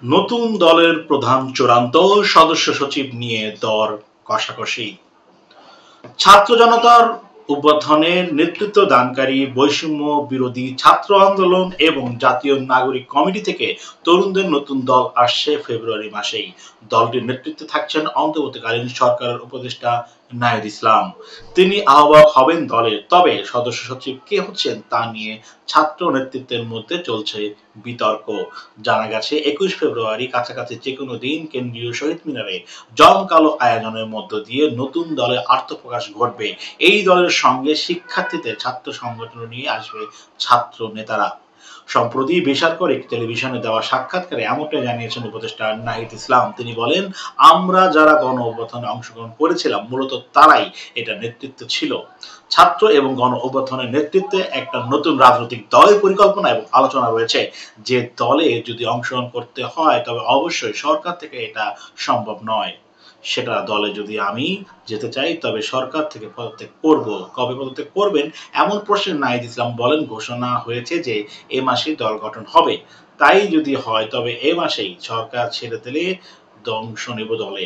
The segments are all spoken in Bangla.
নতুন দলের প্রধান চূড়ান্ত, সদস্য সচিব নিয়ে দর কষাকষি। ছাত্র জনতার অভ্যুত্থানের নেতৃত্ব দানকারী বৈষম্য বিরোধী ছাত্র আন্দোলন এবং জাতীয় নাগরিক কমিটি থেকে তরুণদের নতুন দল আসছে ফেব্রুয়ারি মাসেই। দলটির নেতৃত্বে থাকছেন অন্তর্বর্তীকালীন সরকারের উপদেষ্টা নাহিদ ইসলাম। তিনি আহ্বায়ক হবেন দলের, তবে সদস্য সচিব কে হচ্ছেন তা নিয়ে ছাত্র নেতৃত্বের মধ্যে চলছে বিতর্ক। জানা গেছে ২১ ফেব্রুয়ারি কাছাকাছি যেকোনো দিন কেন্দ্রীয় শহীদ মিনারে জমকালো আয়োজনের মধ্য দিয়ে নতুন দলের আত্মপ্রকাশ ঘটবে। এই দলের সঙ্গে শিক্ষার্থীদের ছাত্র সংগঠন নিয়ে আসবে ছাত্র নেতারা। সম্প্রতি বেসরকারি টেলিভিশনে দেওয়া সাক্ষাৎকারে এমনটাই জানিয়েছেন উপদেষ্টা নাহিদ ইসলাম। তিনি বলেন, আমরা যারা গণ অভ্যুত্থানে অংশগ্রহণ করেছিলাম মূলত তারাই এটা নেতৃত্ব ছিল। ছাত্র এবং গণ অভ্যুত্থানের নেতৃত্বে একটা নতুন রাজনৈতিক দলের পরিকল্পনা এবং আলোচনা রয়েছে। যে দলে যদি অংশগ্রহণ করতে হয় তবে অবশ্যই সরকার থেকে এটা সম্ভব নয়। সেটা দলে যদি আমি যেতে চাই তবে সরকার থেকে পদত্যাগ করব। কবে পদত্যাগ করবেন এমন প্রশ্নে নাহিদ ইসলাম বলেন, ঘোষণা হয়েছে যে এ মাসেই দল গঠন হবে। তাই যদি হয় তবে এ মাসেই সরকার ছেড়ে দিলে অংশ নেব দলে।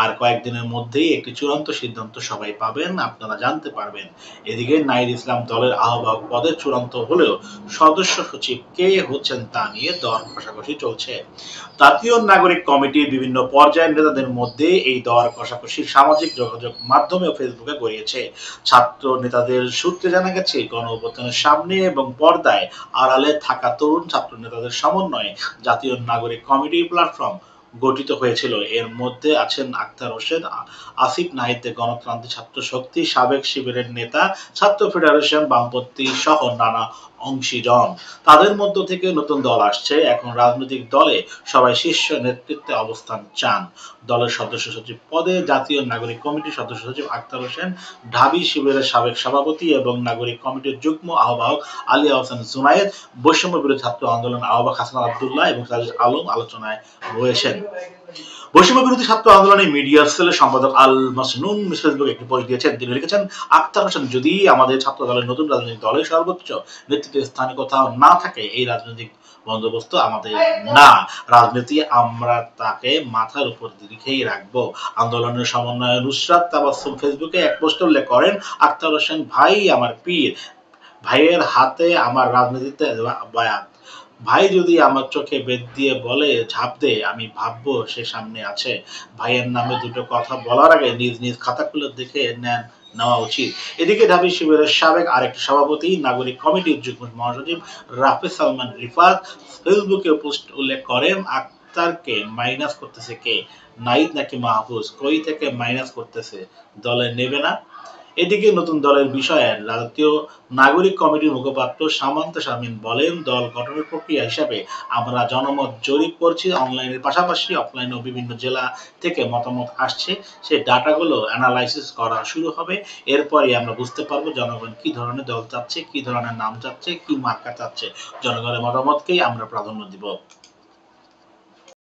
আর কয়েকদিনের মধ্যেই একটি চূড়ান্ত সিদ্ধান্ত সবাই পাবেন, আপনারা জানতে পারবেন। এদিকে নাহিদ ইসলাম দলের আহ্বায়ক পদে চূড়ান্ত হলেও সদস্য সচিব কে হচ্ছেন তা নিয়ে দর কষাকষি চলছে। জাতীয় নাগরিক কমিটির বিভিন্ন পর্যায়ের নেতাদের মধ্যে এই দর কষাকষি সামাজিক যোগাযোগ মাধ্যমে ও ফেসবুকে গড়িয়েছে। ছাত্র নেতাদের সূত্রে জানা গেছে, গণ অভ্যুত্থানের সামনে এবং পর্দায় আড়ালে থাকা তরুণ ছাত্র নেতাদের সমন্বয়ে জাতীয় নাগরিক কমিটি প্ল্যাটফর্ম গঠিত হয়েছিল। এর মধ্যে আছেন আখতার হোসেন, আসিফ নাহিদ, গণতান্ত্রিক ছাত্র শক্তি, সাবেক শিবিরের নেতা, ছাত্র ফেডারেশন, বামপন্থী সহ নানা অংশীজন। তাদের মধ্য থেকে নতুন দল আসছে। এখন রাজনৈতিক দলে সবাই শীর্ষ নেতৃত্বে অবস্থান চান। দলের সদস্য সচিব পদে জাতীয় নাগরিক কমিটির সদস্য সচিব আখতার হোসেন, ঢাবি শিবিরের সাবেক সভাপতি এবং নাগরিক কমিটির যুগ্ম আহ্বায়ক আলিয়া হোসেন জুনায়েদ, বৈষম্য বিরোধী ছাত্র আন্দোলন আহ্বায়ক হাসান আবদুল্লাহ এবং সাজিদ আলম আলোচনায় রয়েছেন। বৈষম্য বিরোধী ছাত্র আন্দোলনের মিডিয়া সেলের সম্পাদক আল মাসনুন ফেসবুকে একটি পোস্ট দিয়েছেন। তিনি লিখেছেন, আখতার হোসেন যদি আমাদের ছাত্র দলের নতুন রাজনৈতিক দলের সর্বোচ্চ নেতৃত্বের স্থানে কোথাও না থাকে, এই রাজনৈতিক বন্দোবস্ত আমাদের না। রাজনীতি আমরা তাকে মাথার উপর রেখেই রাখবো। আন্দোলনের সমন্বয় নুসরাত তাবাসসুম ফেসবুকে এক পোস্টে উল্লেখ করেন, আখতার হোসেন ভাই আমার পীর, ভাইয়ের হাতে আমার রাজনীতিতে বয়াত। ভাই যদি আমার চোখে বেত দিয়ে বলে ঝাঁপ দে, আমি ভাববো সে সামনে আছে। ভাইয়ের নামে দুটো কথা বলার আগে নিজ নিজ খাতা খুলে দেখে নেওয়া উচিত। এদিকে ঢাবি শিবিরের সাবেক আরেকটি সভাপতি, নাগরিক কমিটির যুগ্ম মহাসচিব রাফি সালমান রিফাত ফেসবুকে পোস্ট উল্লেখ করেন, আক্তারকে মাইনাস করতেছে কে? নাহিদ নাকি মাহফুজ? কই থেকে মাইনাস করতেছে? দলে নেবে না? এদিকে নতুন দলের বিষয়ে জাতীয় নাগরিক কমিটির মুখপাত্র সামান্তা শামীম বলেন, দল গঠনের প্রক্রিয়া হিসাবে আমরা জনমত জরিপ করছি। অনলাইনের পাশাপাশি অফলাইনেও বিভিন্ন জেলা থেকে মতামত আসছে। সেই ডাটাগুলো অ্যানালাইসিস করা শুরু হবে। এরপরই আমরা বুঝতে পারবো জনগণ কি ধরনের দল চাচ্ছে, কি ধরনের নাম চাচ্ছে, কি মার্কা চাচ্ছে। জনগণের মতামতকেই আমরা প্রাধান্য দিব।